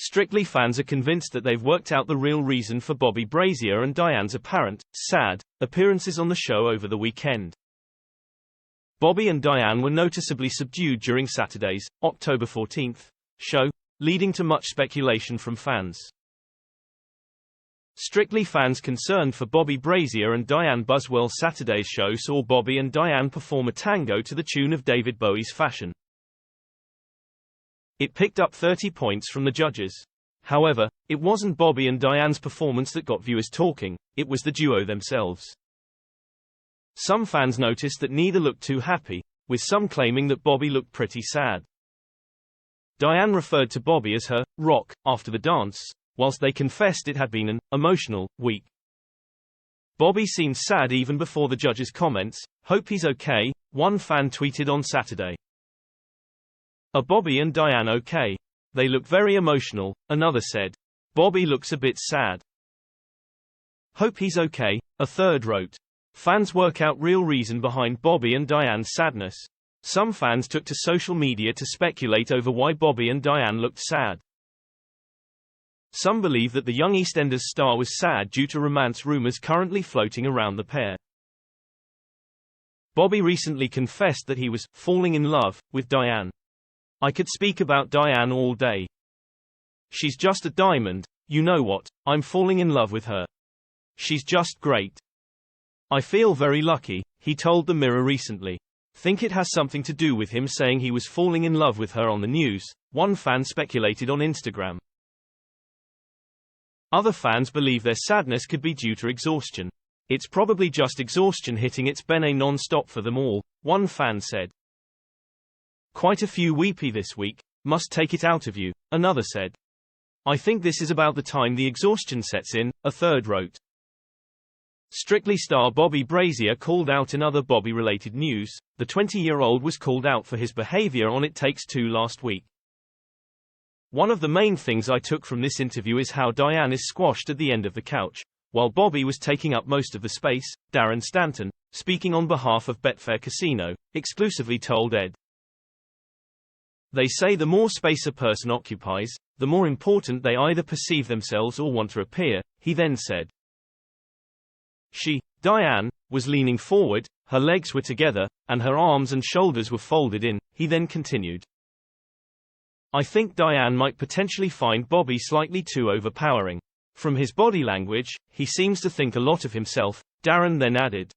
Strictly fans are convinced that they've worked out the real reason for Bobby Brazier and Dianne's apparent, sad, appearances on the show over the weekend. Bobby and Dianne were noticeably subdued during Saturday's, October 14, show, leading to much speculation from fans. Strictly fans concerned for Bobby Brazier and Dianne. Buswell's Saturday's show saw Bobby and Dianne perform a tango to the tune of David Bowie's Fashion. It picked up 30 points from the judges. However, it wasn't Bobby and Dianne's performance that got viewers talking, it was the duo themselves. Some fans noticed that neither looked too happy, with some claiming that Bobby looked pretty sad. Dianne referred to Bobby as her rock after the dance, whilst they confessed it had been an emotional week. Bobby seemed sad even before the judges' comments. "Hope he's okay," one fan tweeted on Saturday. "Are Bobby and Dianne okay? They look very emotional," another said. "Bobby looks a bit sad." "Hope he's okay," a third wrote. Fans work out real reason behind Bobby and Dianne's sadness. Some fans took to social media to speculate over why Bobby and Dianne looked sad. Some believe that the young EastEnders star was sad due to romance rumors currently floating around the pair. Bobby recently confessed that he was falling in love with Dianne. "I could speak about Dianne all day. She's just a diamond, you know what, I'm falling in love with her. She's just great. I feel very lucky," he told the Mirror recently. Think it has something to do with him saying he was falling in love with her on the news, one fan speculated on Instagram. Other fans believe their sadness could be due to exhaustion. "It's probably just exhaustion hitting its bene non-stop for them all," one fan said. "Quite a few weepy this week, must take it out of you," another said. "I think this is about the time the exhaustion sets in," a third wrote. Strictly star Bobby Brazier called out in other Bobby-related news. The 20-year-old was called out for his behavior on It Takes Two last week. "One of the main things I took from this interview is how Dianne is squashed at the end of the couch, while Bobby was taking up most of the space," Darren Stanton, speaking on behalf of Betfair Casino, exclusively told Ed. "They say the more space a person occupies, the more important they either perceive themselves or want to appear," he then said. "She, Dianne, was leaning forward, her legs were together, and her arms and shoulders were folded in," he then continued. "I think Dianne might potentially find Bobby slightly too overpowering. From his body language, he seems to think a lot of himself," Darren then added.